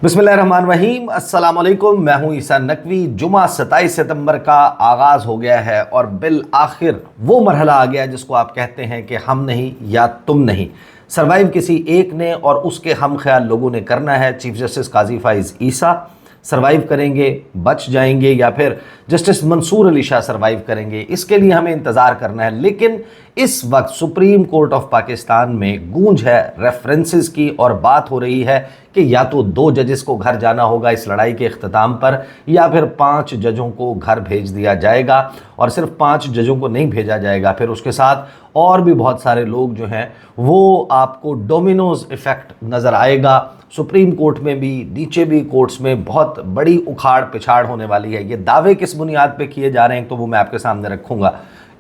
बिस्मिल्लाहिर्रहमानिर्रहीम, अस्सलाम वालेकुम। मैं हूं ईसा नकवी। जुमा 27 सितंबर का आगाज़ हो गया है और बिल आखिर वो मरहला आ गया जिसको आप कहते हैं कि हम नहीं या तुम नहीं। सर्वाइव किसी एक ने और उसके हम ख्याल लोगों ने करना है। चीफ जस्टिस काजी फाइज ईसा सर्वाइव करेंगे, बच जाएंगे, या फिर जस्टिस मंसूर अली शाह सर्वाइव करेंगे, इसके लिए हमें इंतज़ार करना है। लेकिन इस वक्त सुप्रीम कोर्ट ऑफ पाकिस्तान में गूंज है रेफरेंसेस की और बात हो रही है कि या तो 2 जजेस को घर जाना होगा इस लड़ाई के अख्ताम पर, या फिर 5 जजों को घर भेज दिया जाएगा। और सिर्फ 5 जजों को नहीं भेजा जाएगा, फिर उसके साथ और भी बहुत सारे लोग जो हैं वो आपको डोमिनोज इफ़ेक्ट नज़र आएगा। सुप्रीम कोर्ट में भी, नीचे भी कोर्ट्स में बहुत बड़ी उखाड़ पिछाड़ होने वाली है। ये दावे किस बुनियाद पे किए जा रहे हैं तो वो मैं आपके सामने रखूँगा,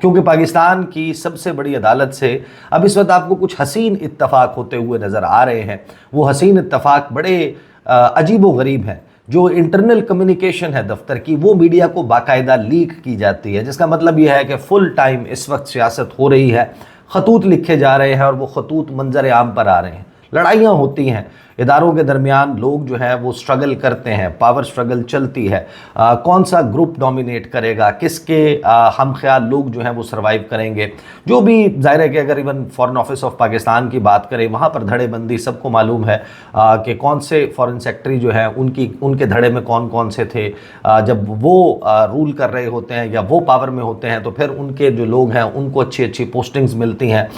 क्योंकि पाकिस्तान की सबसे बड़ी अदालत से अब इस वक्त आपको कुछ हसीन इत्तफाक होते हुए नज़र आ रहे हैं। वो हसीन इत्तफाक बड़े अजीब व गरीब हैं। जो इंटरनल कम्युनिकेशन है दफ्तर की, वो मीडिया को बाकायदा लीक की जाती है, जिसका मतलब यह है कि फुल टाइम इस वक्त सियासत हो रही है। खतूत लिखे जा रहे हैं और वो खतूत मंजर आम पर आ रहे हैं। लड़ाइयाँ होती हैं इदारों के दरमियान, लोग जो है वो स्ट्रगल करते हैं, पावर स्ट्रगल चलती है। कौन सा ग्रुप डोमिनेट करेगा, किसके हम ख्याल लोग जो हैं वो सर्वाइव करेंगे। जो भी जाहिर है कि अगर even foreign office of Pakistan की बात करें, वहाँ पर धड़ेबंदी सबको मालूम है कि कौन से फॉरेन सेक्रेटरी जो हैं उनके धड़े में कौन कौन से थे। जब वो रूल कर रहे होते हैं या वो पावर में होते हैं तो फिर उनके जो लोग हैं उनको अच्छी अच्छी पोस्टिंग्स मिलती हैं,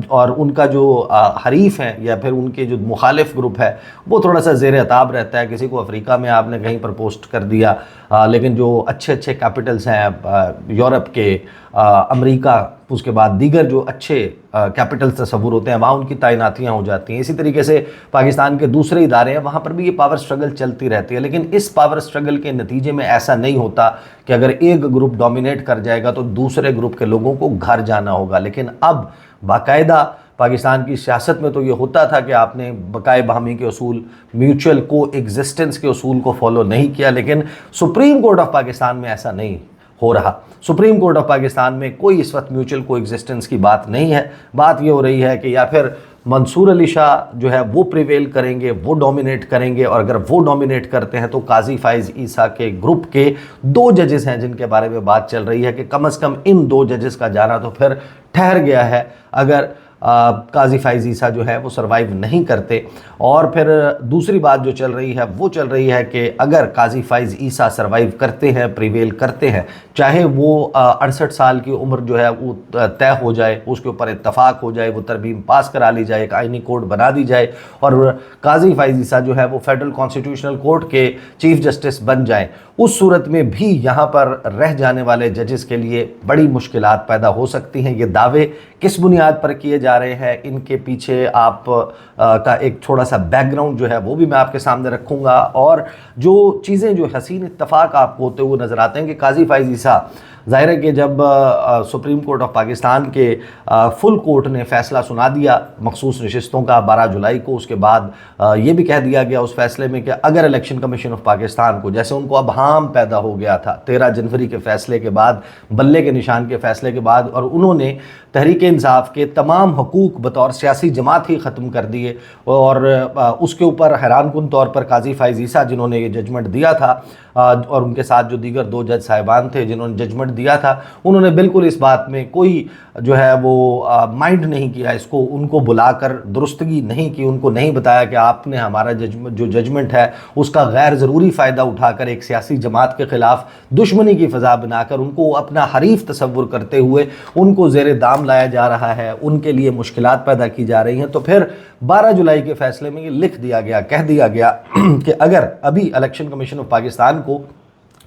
और उनका जो हरीफ हैं या फिर उनके जो मुखालिफ ग्रुप है वो थोड़ा सा ज़ेर अताब रहता है। किसी को अफ्रीका में आपने कहीं पर पोस्ट कर दिया, लेकिन जो अच्छे अच्छे कैपिटल्स हैं यूरोप के, अमेरिका, उसके बाद दीगर जो अच्छे कैपिटल्स तस्वुर होते हैं, वहाँ उनकी तैनातियाँ हो जाती हैं। इसी तरीके से पाकिस्तान के दूसरे इदारे हैं, वहाँ पर भी ये पावर स्ट्रगल चलती रहती है। लेकिन इस पावर स्ट्रगल के नतीजे में ऐसा नहीं होता कि अगर एक ग्रुप डोमिनेट कर जाएगा तो दूसरे ग्रुप के लोगों को घर जाना होगा। लेकिन अब बाकायदा पाकिस्तान की सियासत में तो ये होता था कि आपने बकाए बहामी के उसूल, म्यूचुअल को एग्जिस्टेंस के उसूल को फॉलो नहीं किया। लेकिन सुप्रीम कोर्ट ऑफ पाकिस्तान में ऐसा नहीं हो रहा। सुप्रीम कोर्ट ऑफ पाकिस्तान में कोई इस वक्त म्यूचुअल को एग्जिस्टेंस की बात नहीं है। बात ये हो रही है कि या फिर मंसूर अली शाह जो है वो प्रिवेल करेंगे, वो डोमिनेट करेंगे, और अगर वो डोमिनेट करते हैं तो काजी फाइज ईसा के ग्रुप के 2 जजेस हैं जिनके बारे में बात चल रही है कि कम से कम इन 2 जजेस का जाना तो फिर ठहर गया है अगर काजी फाइज ईसा जो है वो सर्वाइव नहीं करते। और फिर दूसरी बात जो चल रही है वो चल रही है कि अगर काजी फाइज ईसा सर्वाइव करते हैं, प्रिवेल करते हैं, चाहे वो 68 साल की उम्र जो है वो तय हो जाए, उसके ऊपर इत्तफाक हो जाए, वो तरमीम पास करा ली जाए, एक आइनी कोड बना दी जाए और काजी फाइज ईसा जो है वो फेडरल कॉन्स्टिट्यूशनल कोर्ट के चीफ जस्टिस बन जाए, उस सूरत में भी यहाँ पर रह जाने वाले जजेस के लिए बड़ी मुश्किलात पैदा हो सकती हैं। ये दावे किस बुनियाद पर किए जा रहे हैं, इनके पीछे आप का एक थोड़ा सा बैकग्राउंड जो है वो भी मैं आपके सामने रखूँगा। और जो चीज़ें जो हसीन इत्तफाक आपको होते हुए नज़र आते हैं कि काजी फाइज ईसा, ज़ाहिर है कि जब सुप्रीम कोर्ट ऑफ पाकिस्तान के फुल कोर्ट ने फ़ैसला सुना दिया मखसूस नशिस्तों का 12 जुलाई को, उसके बाद ये भी कह दिया गया उस फैसले में कि अगर इलेक्शन कमीशन ऑफ पाकिस्तान को, जैसे उनको अब हाम पैदा हो गया था 13 जनवरी के फ़ैसले के बाद, बल्ले के निशान के फ़ैसले के बाद, और उन्होंने तहरीक इंसाफ के तमाम हकूक़ बतौर सियासी जमात ही ख़त्म कर दिए। और उसके ऊपर हैरानकुन तौर पर काजी फाइज ईसा जिन्होंने ये जजमेंट दिया था और उनके साथ जो दीगर 2 जज साहिबान थे जिन्होंने जजमेंट दिया था, उन्होंने बिल्कुल इस बात में कोई जो है वो माइंड नहीं किया, इसको उनको बुलाकर दुरुस्तगी नहीं की, उनको नहीं बताया कि आपने हमारा जो जजमेंट है उसका गैर ज़रूरी फ़ायदा उठाकर एक सियासी जमात के ख़िलाफ़ दुश्मनी की फ़ज़ा बनाकर उनको अपना हरीफ तस्वुर करते हुए उनको ज़ेर दाम लाया जा रहा है, उनके लिए मुश्किलात पैदा की जा रही हैं। तो फिर 12 जुलाई के फ़ैसले में ये लिख दिया गया, कह दिया गया कि अगर अभी इलेक्शन कमीशन ऑफ पाकिस्तान को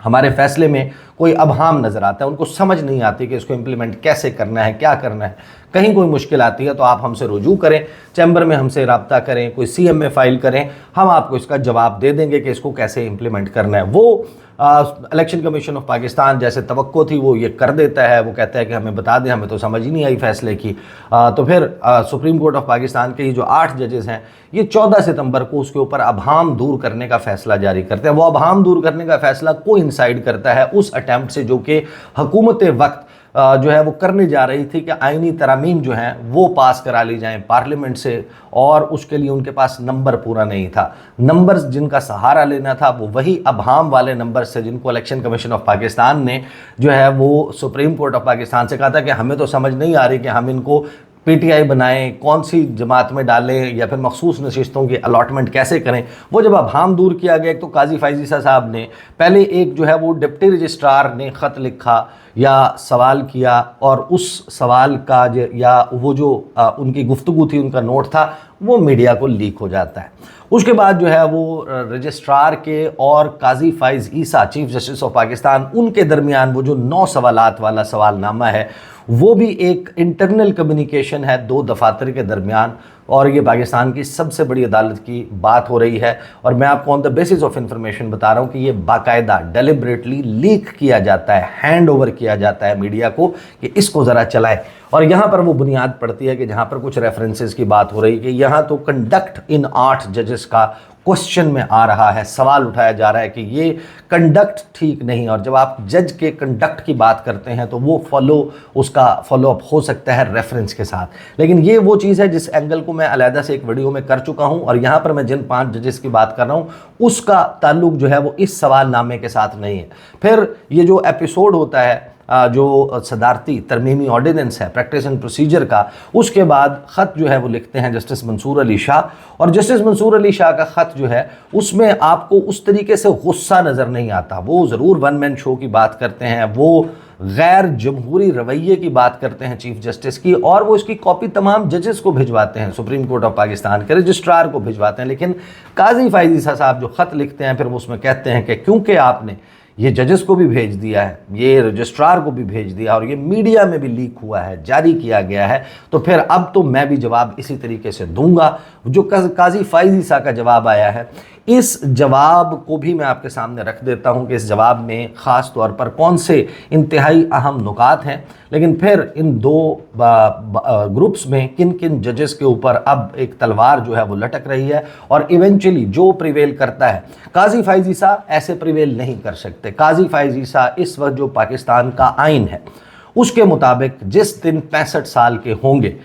हमारे फ़ैसले में कोई अबहाम नज़र आता है, उनको समझ नहीं आती कि इसको इम्प्लीमेंट कैसे करना है, क्या करना है, कहीं कोई मुश्किल आती है तो आप हमसे रुजू करें, चैम्बर में हमसे रब्ता करें, कोई CM में फ़ाइल करें, हम आपको इसका जवाब दे देंगे कि इसको कैसे इम्प्लीमेंट करना है। वो इलेक्शन कमीशन ऑफ पाकिस्तान जैसे तवक्को थी वो ये कर देता है, वो कहता है कि हमें बता दें, हमें तो समझ ही नहीं आई फ़ैसले की। तो फिर सुप्रीम कोर्ट ऑफ पाकिस्तान के ये जो 8 जजेस हैं ये 14 सितंबर को उसके ऊपर अबहाम दूर करने का फ़ैसला जारी करते हैं। वो अबहाम दूर करने का फ़ैसला कोइंसाइड करता है उस अटैम्प्ट से जो कि हुकूमत वक्त जो है वो करने जा रही थी कि आईनी तरामीम जो हैं वो पास करा ली जाएं पार्लियामेंट से, और उसके लिए उनके पास नंबर पूरा नहीं था। नंबर जिनका सहारा लेना था वो वही अबहाम वाले नंबर से, जिनको इलेक्शन कमीशन ऑफ पाकिस्तान ने जो है वो सुप्रीम कोर्ट ऑफ पाकिस्तान से कहा था कि हमें तो समझ नहीं आ रही कि हम इनको पीटीआई बनाएं, कौन सी जमात में डालें, या फिर मखसूस नशिस्तों की अलॉटमेंट कैसे करें। वो जब अबहाम दूर किया गया, एक तो काजी फ़ाइज़ ईसा साहब ने पहले एक जो है वो डिप्टी रजिस्ट्रार ने ख़त लिखा या सवाल किया, और उस सवाल का या वो जो उनकी गुफ्तगू थी, उनका नोट था, वो मीडिया को लीक हो जाता है। उसके बाद जो है वो रजिस्ट्रार के और काजी फ़ाइज़ ईसा चीफ जस्टिस ऑफ पाकिस्तान, उनके दरमियान वो जो 9 सवालात वाला सवालनामा है, वो भी एक इंटरनल कम्युनिकेशन है 2 दफातर के दरमियान, और ये पाकिस्तान की सबसे बड़ी अदालत की बात हो रही है। और मैं आपको on the basis of information बता रहा हूँ कि ये बाकायदा डेलिबरेटली लीक किया जाता है, हैंड ओवर किया जाता है मीडिया को कि इसको ज़रा चलाए। और यहाँ पर वो बुनियाद पड़ती है कि जहाँ पर कुछ रेफरेंसेस की बात हो रही है कि यहाँ तो कंडक्ट इन 8 जजेस का क्वेश्चन में आ रहा है, सवाल उठाया जा रहा है कि ये कंडक्ट ठीक नहीं। और जब आप जज के कंडक्ट की बात करते हैं तो वो उसका फॉलोअप हो सकता है रेफरेंस के साथ, लेकिन ये वो चीज़ है जिस एंगल को मैं अलहदा से एक वीडियो में कर चुका हूँ, और यहाँ पर मैं जिन 5 जजेस की बात कर रहा हूँ उसका ताल्लुक जो है वो इस सवालनामे के साथ नहीं है। फिर ये जो एपिसोड होता है जो सदारती तरमीमी ऑर्डिनेंस है प्रैक्टिस एंड प्रोसीजर का, उसके बाद ख़त जो है वो लिखते हैं जस्टिस मंसूर अली शाह, और जस्टिस मंसूर अली शाह का ख़त जो है उसमें आपको उस तरीके से गुस्सा नज़र नहीं आता। वो ज़रूर वन मैन शो की बात करते हैं, वो गैर जमहूरी रवैये की बात करते हैं चीफ जस्टिस की, और वो इसकी कॉपी तमाम जजेस को भिजवाते हैं, सुप्रीम कोर्ट ऑफ पाकिस्तान के रजिस्ट्रार को भिजवाते हैं। लेकिन काजी फ़ाइज़ ईसा साहब जो ख़त लिखते हैं फिर वो उसमें कहते हैं कि क्योंकि आपने ये जजेस को भी भेज दिया है, ये रजिस्ट्रार को भी भेज दिया, और ये मीडिया में भी लीक हुआ है, जारी किया गया है, तो फिर अब तो मैं भी जवाब इसी तरीके से दूंगा। जो काजी फ़ाइज़ ईसा का जवाब आया है, इस जवाब को भी मैं आपके सामने रख देता हूं कि इस जवाब में ख़ास तौर पर कौन से इंतहाई अहम नुकात हैं, लेकिन फिर इन 2 ग्रुप्स में किन किन जजेस के ऊपर अब एक तलवार जो है वो लटक रही है, और इवेंचुअली जो प्रिवेल करता है। काजी फ़ाइज़ ईसा ऐसे प्रिवेल नहीं कर सकते। काजी फ़ाइज़ ईसा इस वक्त जो पाकिस्तान का आइन है उसके मुताबिक जिस दिन 65 साल के होंगे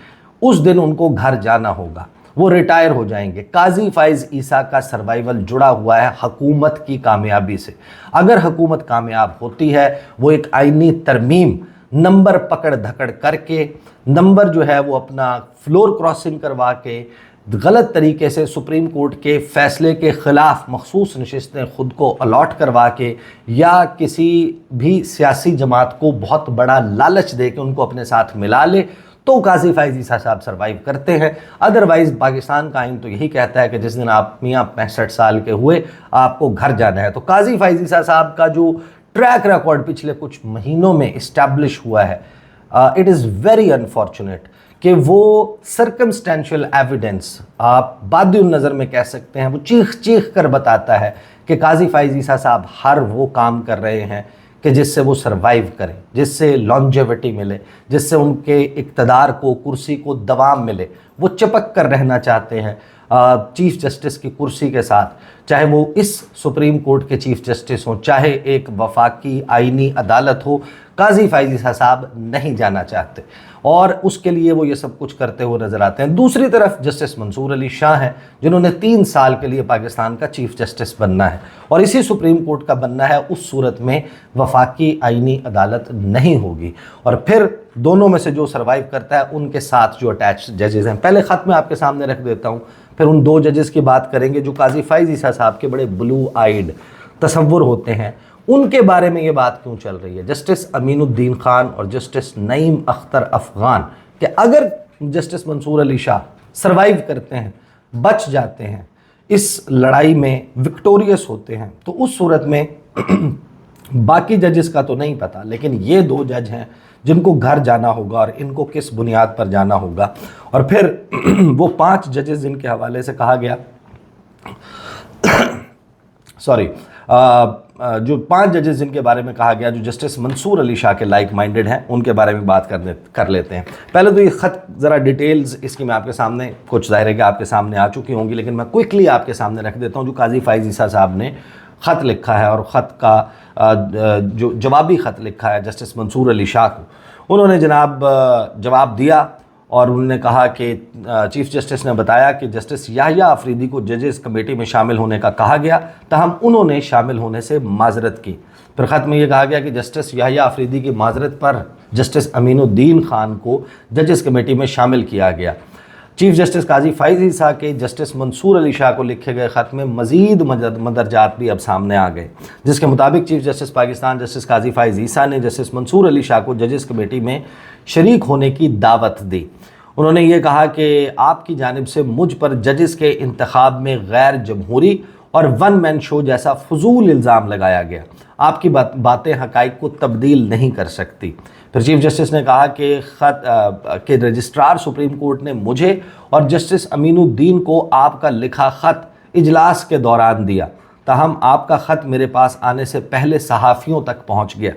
उस दिन उनको घर जाना होगा, वो रिटायर हो जाएंगे। काजी फ़ाइज़ ईसा का सर्वाइवल जुड़ा हुआ है हुकूमत की कामयाबी से। अगर हुकूमत कामयाब होती है, वो एक आईनी तरमीम नंबर पकड़ धकड़ करके, नंबर जो है वो अपना फ्लोर क्रॉसिंग करवा के, गलत तरीके से सुप्रीम कोर्ट के फैसले के ख़िलाफ़ मखसूस नशिस्तें ख़ुद को अलॉट करवा के, या किसी भी सियासी जमात को बहुत बड़ा लालच दे के उनको अपने साथ मिला ले, तो काजी फ़ाइज़ ईसा साहब सर्वाइव करते हैं। अदरवाइज़ पाकिस्तान का आइन तो यही कहता है कि जिस दिन आप मियाँ 65 साल के हुए आपको घर जाना है। तो काजी फ़ाइज़ ईसा साहब का जो ट्रैक रिकॉर्ड पिछले कुछ महीनों में इस्टेब्लिश हुआ है, इट इज़ वेरी अनफॉर्चुनेट कि वो सर्कमस्टेंशियल एविडेंस आप बादिउन नज़र में कह सकते हैं, वो चीख चीख कर बताता है कि काजी फ़ाइज़ ईसा साहब हर वो काम कर रहे हैं कि जिससे वो सरवाइव करें, जिससे लॉन्जेविटी मिले, जिससे उनके इक़्तिदार को, कुर्सी को दवाम मिले। वो चिपक कर रहना चाहते हैं चीफ जस्टिस की कुर्सी के साथ, चाहे वो इस सुप्रीम कोर्ट के चीफ जस्टिस हों, चाहे एक वफाकी आईनी अदालत हो। काजी फ़ाइज़ ईसा साहब नहीं जाना चाहते, और उसके लिए वो ये सब कुछ करते हुए नज़र आते हैं। दूसरी तरफ जस्टिस मंसूर अली शाह हैं, जिन्होंने 3 साल के लिए पाकिस्तान का चीफ जस्टिस बनना है, और इसी सुप्रीम कोर्ट का बनना है। उस सूरत में वफाकी आईनी अदालत नहीं होगी, और फिर दोनों में से जो सर्वाइव करता है उनके साथ जो अटैच जजेस हैं, पहले ख़त में आपके सामने रख देता हूँ, फिर उन 2 जजेस की बात करेंगे जो काजी फ़ाइज़ ईसा साहब के बड़े ब्लू आइड तसव्वुर होते हैं। उनके बारे में ये बात क्यों चल रही है, जस्टिस अमीनुद्दीन खान और जस्टिस नईम अख्तर अफ़गान, कि अगर जस्टिस मंसूर अली शाह सर्वाइव करते हैं, बच जाते हैं, इस लड़ाई में विक्टोरियस होते हैं, तो उस सूरत में बाकी जजेस का तो नहीं पता, लेकिन ये 2 जज हैं जिनको घर जाना होगा, और इनको किस बुनियाद पर जाना होगा। और फिर वो 5 जजेस जिनके हवाले से कहा गया सॉरी जो 5 जजेस जिनके बारे में कहा गया जो जस्टिस मंसूर अली शाह के लाइक माइंडेड हैं, उनके बारे में बात कर लेते हैं। पहले तो ये ख़त ज़रा डिटेल्स इसकी मैं आपके सामने, कुछ ज़ाहिर है कि आपके सामने आ चुकी होंगी, लेकिन मैं क्विकली आपके सामने रख देता हूँ। जो काजी फ़ाइज़ ईसा साहब ने ख़त लिखा है, और ख़त का जो जवाबी ख़त लिखा है जस्टिस मंसूर अली शाह को, उन्होंने जनाब जवाब दिया और उन्होंने कहा कि चीफ जस्टिस ने बताया कि जस्टिस याहिया अफरीदी को जजेस कमेटी में शामिल होने का कहा गया, तहम उन्होंने शामिल होने से माजरत की। फिर ख़त में यह कहा गया कि जस्टिस याहिया अफरीदी की माजरत पर जस्टिस अमीनुद्दीन खान को जजेस कमेटी में शामिल किया गया। चीफ जस्टिस काजी फ़ाइज़ ईसा के जस्टिस मंसूर अली शाह को लिखे गए ख़त में मज़ीद मदरजात भी अब सामने आ गए, जिसके मुताबिक चीफ जस्टिस पाकिस्तान जस्टिस काजी फ़ाइज़ ईसा ने जस्टिस मंसूर अली शाह को जजेस कमेटी में शरीक होने की दावत दी। उन्होंने ये कहा कि आपकी जानिब से मुझ पर जजेस के इंतखाब में गैर जमहूरी और वन मैन शो जैसा फजूल इल्ज़ाम लगाया गया। आपकी बातें हक़ाइक़ को तब्दील नहीं कर सकती। फिर चीफ जस्टिस ने कहा कि रजिस्ट्रार सुप्रीम कोर्ट ने मुझे और जस्टिस अमीनुद्दीन को आपका लिखा ख़त इजलास के दौरान दिया, ताहम आपका ख़त मेरे पास आने से पहले सहाफ़ियों तक पहुँच गया।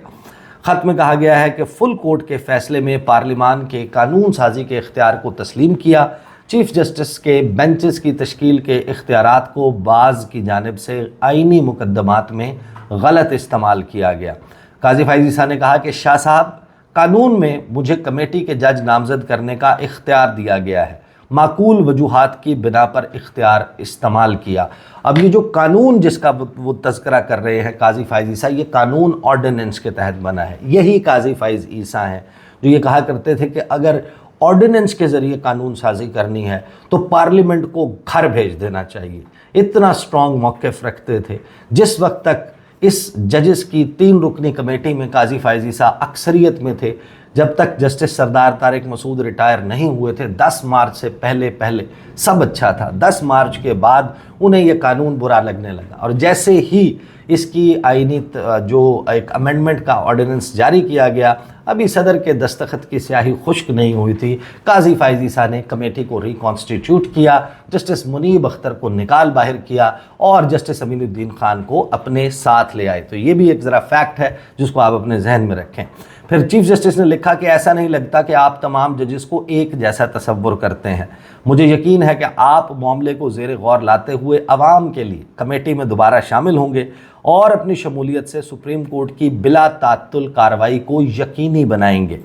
ख़त में कहा गया है कि फुल कोर्ट के फ़ैसले में पार्लिमान के कानून साजी के इख्तियार को तस्लीम किया। चीफ जस्टिस के बेंचेस की तश्कील के इख्तियारात को बाज़ की जानिब से आइनी मुकदमात में गलत इस्तेमाल किया गया। काजी फ़ाइज़ ईसा ने कहा कि शाह साहब, कानून में मुझे कमेटी के जज नामज़द करने का इख्तियार दिया गया है, माकूल वजूहात की बिना पर इख्तियार इस्तेमाल किया। अब ये जो कानून जिसका वो तज़किरा कर रहे हैं काजी फ़ाइज़ ईसा, ये कानून ऑर्डिनेंस के तहत बना है। यही काजी फ़ाइज़ ईसा हैं जो ये कहा करते थे कि अगर ऑर्डिनेंस के ज़रिए कानून साजी करनी है तो पार्लियामेंट को घर भेज देना चाहिए। इतना स्ट्रॉन्ग मौक़िफ़ रखते थे। जिस वक्त तक इस जजेस की 3 रुकनी कमेटी में काजी फ़ाइज़ ईसा अक्सरियत में थे, जब तक जस्टिस सरदार तारिक मसूद रिटायर नहीं हुए थे, 10 मार्च से पहले सब अच्छा था। 10 मार्च के बाद उन्हें यह कानून बुरा लगने लगा और जैसे ही इसकी आईनी जो एक अमेंडमेंट का ऑर्डिनेंस जारी किया गया, अभी सदर के दस्तखत की स्याही खुश्क नहीं हुई थी, काजी फ़ाइज़ ईसा ने कमेटी को रिकॉन्स्टिट्यूट किया, जस्टिस मुनीब अख्तर को निकाल बाहर किया और जस्टिस अमीनुद्दीन खान को अपने साथ ले आए। तो ये भी एक ज़रा फैक्ट है जिसको आप अपने जहन में रखें। फिर चीफ जस्टिस ने लिखा कि ऐसा नहीं लगता कि आप तमाम जजेस को एक जैसा तसव्वुर करते हैं। मुझे यकीन है कि आप मामले को ज़ेर गौर लाते हुए अवाम के लिए कमेटी में दोबारा शामिल होंगे और अपनी शमूलियत से सुप्रीम कोर्ट की बिला तात्तुल कार्रवाई को यकीनी बनाएंगे।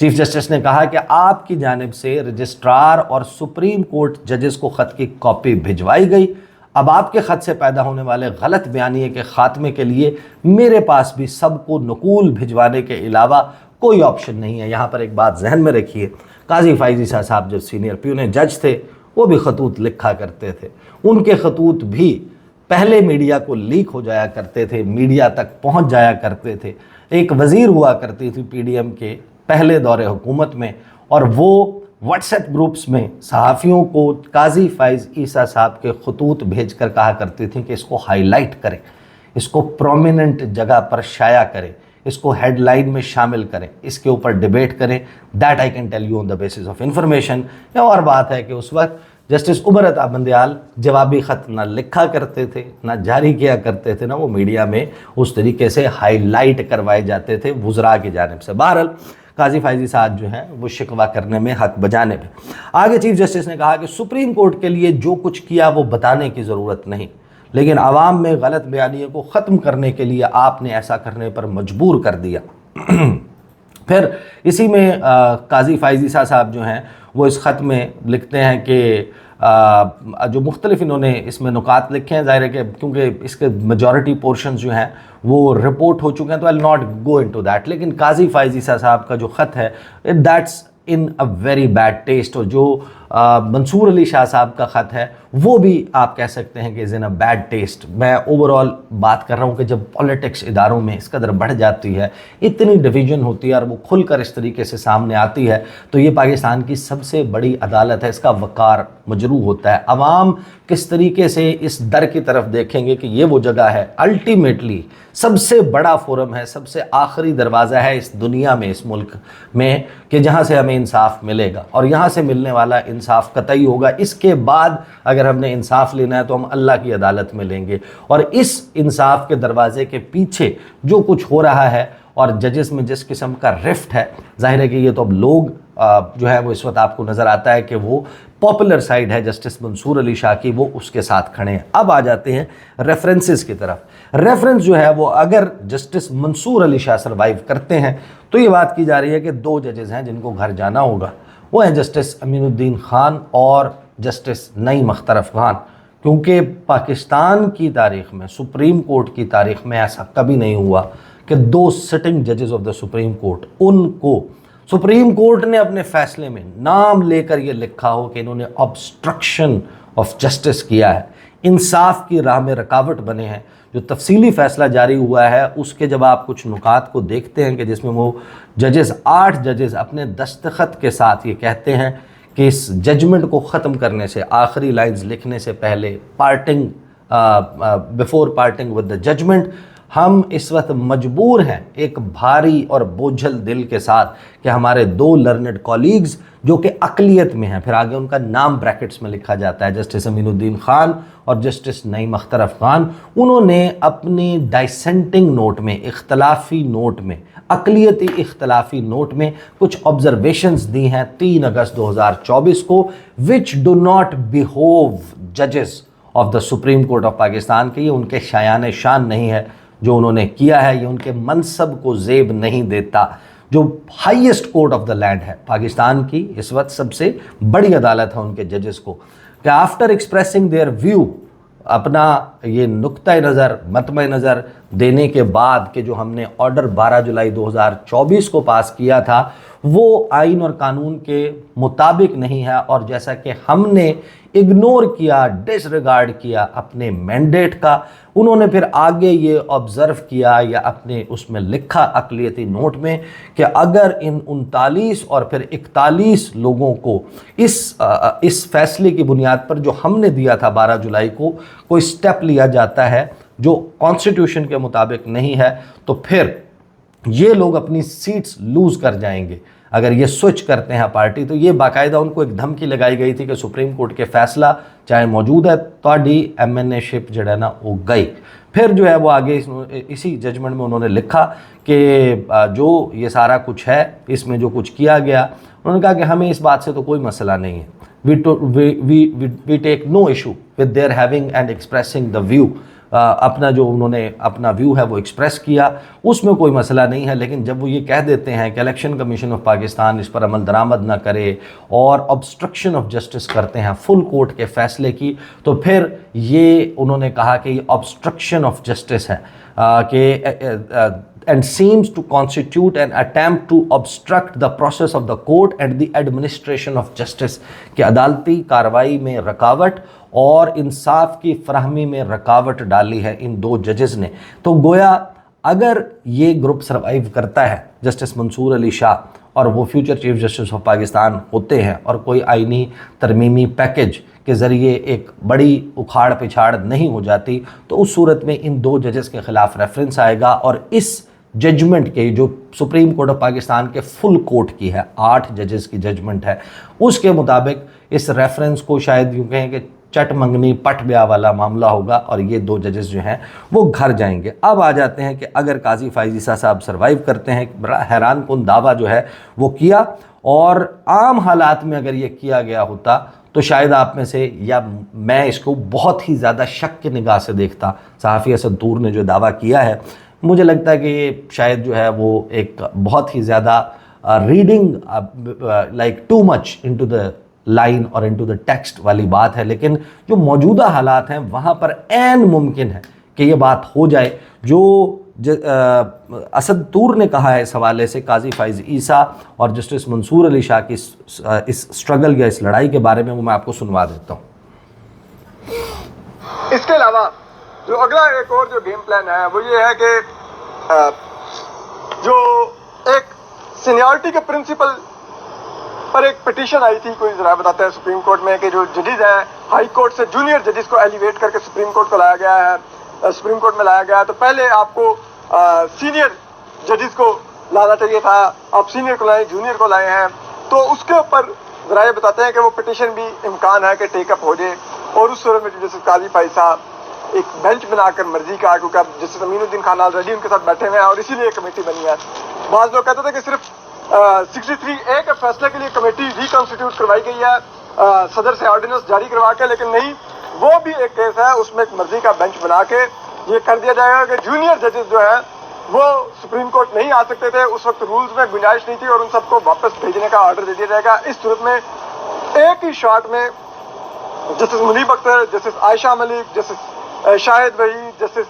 चीफ जस्टिस ने कहा कि आपकी जानिब से रजिस्ट्रार और सुप्रीम कोर्ट जजेस को ख़त की कॉपी भिजवाई गई। अब आपके ख़त से पैदा होने वाले गलत बयानिए के ख़ात्मे के लिए मेरे पास भी सबको नकूल भिजवाने के अलावा कोई ऑप्शन नहीं है। यहाँ पर एक बात जहन में रखिए, काजी फ़ाइज़ ईसा साहब जो सीनियर प्यून जज थे वो भी खतूत लिखा करते थे। उनके खतूत भी पहले मीडिया को लीक हो जाया करते थे, मीडिया तक पहुँच जाया करते थे। एक वज़ीर हुआ करती थी PDM के पहले दौरे हुकूमत में और वो व्हाट्सएप ग्रुप्स में सहाफ़ियों को काजी फ़ाइज़ ईसा साहब के खतूत भेज कर कहा करती थी कि इसको हाईलाइट करें, इसको प्रोमिनेंट जगह पर शाया करें, इसको हेडलाइन में शामिल करें, इसके ऊपर डिबेट करें। That I can tell you on the basis of information. या और बात है कि उस वक्त जस्टिस उमर अता बंदयाल जवाबी ख़त ना लिखा करते थे, ना जारी किया करते थे, ना वो मीडिया में उस तरीके से हाईलाइट करवाए जाते थे वुज़रा की जानिब से। बहरहाल काजी फ़ाइज़ ईसा जो हैं वो शिकवा करने में, हक बजाने में। आगे चीफ जस्टिस ने कहा कि सुप्रीम कोर्ट के लिए जो कुछ किया वो बताने की ज़रूरत नहीं, लेकिन आवाम में गलत बयानिए को ख़त्म करने के लिए आपने ऐसा करने पर मजबूर कर दिया। फिर इसी में काजी फ़ाइज़ ईसा साहब जो हैं वो इस ख़त में लिखते हैं कि जो मुख्तलिफ इन्होंने इसमें नुकात लिखे हैं, ज़ाहिर है कि क्योंकि इसके मेजॉरिटी पोर्शन जो हैं वो रिपोर्ट हो चुके हैं तो I will not go into that. लेकिन काजी फ़ाइज़ ईसा साहब का जो ख़त है that's in a very bad taste. और जो मंसूर अली शाह साहब का ख़त है वो भी आप कह सकते हैं कि is in a bad taste. मैं ओवरऑल बात कर रहा हूँ कि जब पॉलिटिक्स इदारों में इस कदर बढ़ जाती है, इतनी डिवीज़न होती है और वो खुलकर इस तरीके से सामने आती है, तो ये पाकिस्तान की सबसे बड़ी अदालत है, इसका वक़ार मजरूह होता है। अवाम किस तरीके से इस दर की तरफ देखेंगे कि ये वो जगह है, अल्टीमेटली सबसे बड़ा फोरम है, सबसे आखिरी दरवाज़ा है इस दुनिया में, इस मुल्क में, कि जहाँ से हमें इंसाफ मिलेगा और यहाँ से मिलने वाला इंसाफ कतई होगा। इसके बाद अगर हमने इंसाफ लेना है तो हम अल्लाह की अदालत में लेंगे। और इस इंसाफ के दरवाज़े के पीछे जो कुछ हो रहा है और जजेस में जिस किस्म का रिफ्ट है, जाहिर है कि ये तो अब लोग जो है वो इस वक्त आपको नज़र आता है कि वो पॉपुलर साइड है जस्टिस मंसूर अली शाह की, वो उसके साथ खड़े हैं। अब आ जाते हैं रेफरेंसेस की तरफ। रेफरेंस जो है वो अगर जस्टिस मंसूर अली शाह सर्वाइव करते हैं तो ये बात की जा रही है कि 2 जजेस हैं जिनको घर जाना होगा, वो हैं जस्टिस अमीनुद्दीन खान और जस्टिस नईम अख्तरफ खान। क्योंकि पाकिस्तान की तारीख़ में, सुप्रीम कोर्ट की तारीख़ में ऐसा कभी नहीं हुआ कि 2 सिटिंग जजेस ऑफ द सुप्रीम कोर्ट, उनको सुप्रीम कोर्ट ने अपने फैसले में नाम लेकर ये लिखा हो कि इन्होंने ऑब्स्ट्रक्शन ऑफ जस्टिस किया है, इंसाफ की राह में रुकावट बने हैं। जो तफसीली फ़ैसला जारी हुआ है उसके जब आप कुछ नुकात को देखते हैं कि जिसमें वो जजेस 8 जजेस अपने दस्तखत के साथ ये कहते हैं कि इस जजमेंट को ख़त्म करने से, आखिरी लाइन्स लिखने से पहले, before parting with the judgement, हम इस वक्त मजबूर हैं एक भारी और बोझल दिल के साथ कि हमारे 2 लर्नेड कॉलीग्स जो कि अक़लियत में हैं, फिर आगे उनका नाम ब्रैकेट्स में लिखा जाता है, जस्टिस अमीनुद्दीन खान और जस्टिस नईम अख्तरफ खान, उन्होंने अपनी डाइसेंटिंग नोट में, इख्तलाफी नोट में, अक़लियती इख्तलाफी नोट में कुछ ऑब्जर्वेशंस दी हैं 3 अगस्त 2024 को, विच डू नॉट बिहोव जजेस of the supreme court of Pakistan के। ये उनके शायान शान नहीं है जो उन्होंने किया है, ये उनके मनसब को ज़ेब नहीं देता। जो highest court of the land है पाकिस्तान की, इस वक्त सबसे बड़ी अदालत है उनके जजेस को, कि आफ्टर एक्सप्रेसिंग देयर व्यू, अपना ये नुक्ता नज़र, मतम नज़र देने के बाद कि जो हमने ऑर्डर 12 जुलाई 2024 को पास किया था वो आइन और कानून के मुताबिक नहीं है, और जैसा कि हमने इग्नोर किया, डिसरिगार्ड किया अपने मैंडेट का, उन्होंने फिर आगे ये ऑब्ज़र्व किया या अपने उसमें लिखा अक़लियती नोट में कि अगर इन 39 और फिर 41 लोगों को इस फैसले की बुनियाद पर जो हमने दिया था 12 जुलाई को कोई स्टेप लिया जाता है जो कॉन्स्टिट्यूशन के मुताबिक नहीं है, तो फिर ये लोग अपनी सीट्स लूज़ कर जाएंगे। अगर ये स्विच करते हैं पार्टी, तो ये बाकायदा उनको एक धमकी लगाई गई थी कि सुप्रीम कोर्ट के फैसला चाहे मौजूद है तो MNA शिप जो है ना वो गई। फिर जो है वो आगे इसी जजमेंट में उन्होंने लिखा कि जो ये सारा कुछ है, इसमें जो कुछ किया गया, उन्होंने कहा कि हमें इस बात से तो कोई मसला नहीं है, we take no issue with their having and expressing the view. अपना जो उन्होंने अपना व्यू है वो एक्सप्रेस किया, उसमें कोई मसला नहीं है। लेकिन जब वो ये कह देते हैं कि इलेक्शन कमीशन ऑफ पाकिस्तान इस पर अमल दरामद ना करे और ऑब्स्ट्रक्शन ऑफ जस्टिस करते हैं फुल कोर्ट के फैसले की, तो फिर ये उन्होंने कहा कि ये ऑब्स्ट्रक्शन ऑफ जस्टिस है कि and seems to constitute an attempt to obstruct the process of the court and the administration of justice, कि अदालती कार्रवाई में रुकावट और इंसाफ की फराहमी में रुकावट डाली है इन 2 जजेस ने। तो गोया अगर ये ग्रुप सर्वाइव करता है, जस्टिस मंसूर अली शाह और वो future chief justice of Pakistan होते हैं और कोई आइनी तरमीमी पैकेज के ज़रिए एक बड़ी उखाड़ पिछाड़ नहीं हो जाती, तो उस सूरत में इन 2 जजेस के ख़िलाफ़ रेफरेंस आएगा और इस जजमेंट के जो सुप्रीम कोर्ट ऑफ पाकिस्तान के फुल कोर्ट की है, 8 जजेस की जजमेंट है, उसके मुताबिक इस रेफरेंस को शायद यूँ कहें कि चट मंगनी पट ब्याह वाला मामला होगा और ये 2 जजेस जो हैं वो घर जाएंगे। अब आ जाते हैं कि अगर काजी फ़ाइज़ ईसा साहब सर्वाइव करते हैं, बड़ा हैरान कुन दावा जो है वो किया, और आम हालात में अगर ये किया गया होता तो शायद आप में से या मैं इसको बहुत ही ज़्यादा शक की निगाह से देखता। सहाफ़ी असद दूर ने जो दावा किया है, मुझे लगता है कि ये शायद जो है वो एक बहुत ही ज़्यादा reading like too much into the line और इनटू द टेक्स्ट वाली बात है। लेकिन जो मौजूदा हालात हैं वहाँ पर ऐन मुमकिन है कि ये बात हो जाए जो असद तूर ने कहा है। इस हवाले से काजी फ़ाइज़ ईसा और जस्टिस मंसूर अली शाह की इस स्ट्रगल या इस लड़ाई के बारे में वो मैं आपको सुनवा देता हूँ। इसके अलावा जो अगला एक और जो गेम प्लान है वो ये है कि जो एक सीनियरिटी के प्रिंसिपल पर एक पिटीशन आई थी, कोई जरा बताते हैं सुप्रीम कोर्ट में, कि जो जजेस हैं हाई कोर्ट से जूनियर जजेस को एलिवेट करके सुप्रीम कोर्ट को लाया गया है, सुप्रीम कोर्ट में लाया गया है। तो पहले आपको सीनियर जजेस को लाना चाहिए था, आप सीनियर को लाए, जूनियर को लाए हैं। तो उसके ऊपर जरा ये बताते हैं कि वो पिटीशन भी इम्कान है कि टेकअप हो जाए, और उस सूरत में जैसे काजी फ़ाइज़ साहब एक बेंच बनाकर मर्जी का, क्योंकि अब जस्टिस अमीनुद्दीन खान ऑलरेडी उनके साथ बैठे हुए हैं और इसीलिए कमेटी बनी है। बाज़ लोग कहते थे कि सिर्फ 63A के फैसले के लिए कमेटी रिकॉन्स्टिट्यूट करवाई गई है सदर से ऑर्डिनेंस जारी करवा के, लेकिन नहीं, वो भी एक केस है, उसमें एक मर्जी का बेंच बना के ये कर दिया जाएगा कि जूनियर जजेस जो है वो सुप्रीम कोर्ट नहीं आ सकते थे। उस वक्त रूल्स में गुंजाइश नहीं थी और उन सबको वापस भेजने का ऑर्डर दे दिया जाएगा। इस सूरत में एक ही शॉट में justice Munib Akhtar, justice Ayesha Malik, justice Shahid Waheed, justice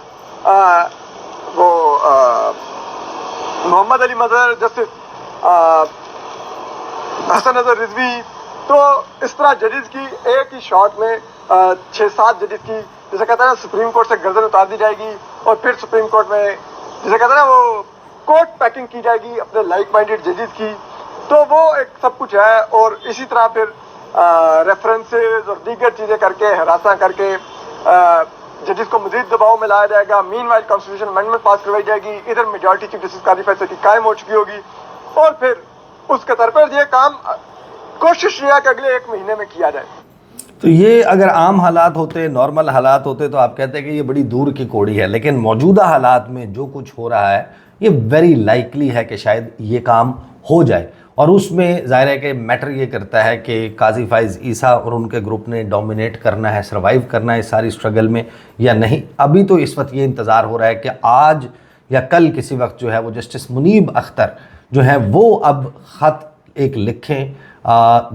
Mohammad Ali Mazhar, justice Hasan Nazar Rizvi, तो इस तरह जजेस की एक ही शॉट में 6-7 जजेस की, जैसे कहते हैं ना, सुप्रीम कोर्ट से गर्दन उतार दी जाएगी और फिर सुप्रीम कोर्ट में जैसे कहते हैं ना वो कोर्ट पैकिंग की जाएगी अपने लाइक माइंडेड जजेस की। तो वो एक सब कुछ है और इसी तरह फिर रेफरेंसेस और दीगर चीज़ें करके, हरासा करके जजेस को मजीद दबाव में लाया जाएगा। मीनवाइल कॉन्स्टिट्यूशन अमेंडमेंट पास करवाई जाएगी, इधर मेजॉरिटी चीफ जस्टिस काजी फैसले की कायम हो चुकी होगी और फिर उसके तौर पर ये काम कोशिश यह है कि अगले 1 महीने में किया जाए। तो ये अगर आम हालात होते, नॉर्मल हालात होते, तो आप कहते हैं कि ये बड़ी दूर की कौड़ी है, लेकिन मौजूदा हालात में जो कुछ हो रहा है ये वेरी लाइकली है कि शायद ये काम हो जाए। और उसमें ज़ाहिर है कि मैटर ये करता है कि काजी फाइज़ ईसा और उनके ग्रुप ने डोमिनेट करना है, सर्वाइव करना है इस सारी स्ट्रगल में या नहीं। अभी तो इस वक्त ये इंतज़ार हो रहा है कि आज या कल किसी वक्त जो है वो जस्टिस मुनीब अख्तर जो है वो अब ख़त एक लिखें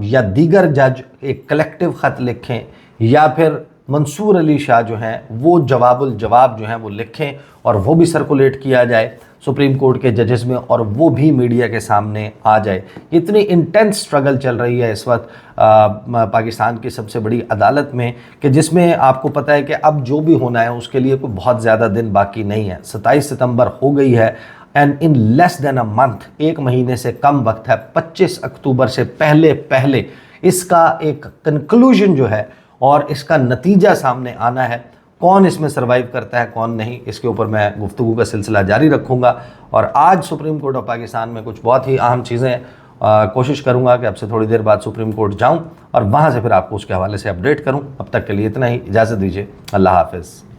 या दीगर जज एक कलेक्टिव ख़त लिखें या फिर मंसूर अली शाह जो हैं वो जवाब जो हैं वो लिखें और वो भी सर्कुलेट किया जाए सुप्रीम कोर्ट के जजेस में और वो भी मीडिया के सामने आ जाए। इतनी इंटेंस स्ट्रगल चल रही है इस वक्त पाकिस्तान की सबसे बड़ी अदालत में कि जिसमें आपको पता है कि अब जो भी होना है उसके लिए कोई बहुत ज़्यादा दिन बाकी नहीं है। 27 सितंबर हो गई है and in less than a month, 1 महीने से कम वक्त है। 25 अक्टूबर से पहले इसका एक कंक्लूजन जो है और इसका नतीजा सामने आना है। कौन इसमें सर्वाइव करता है, कौन नहीं, इसके ऊपर मैं गुफ्तगू का सिलसिला जारी रखूँगा। और आज सुप्रीम कोर्ट ऑफ पाकिस्तान में कुछ बहुत ही अहम चीज़ें कोशिश करूँगा कि अब से थोड़ी देर बाद सुप्रीम कोर्ट जाऊँ और वहाँ से फिर आपको उसके हवाले से अपडेट करूँ। अब तक के लिए इतना ही, इजाज़त दीजिए, अल्लाह हाफ़िज़।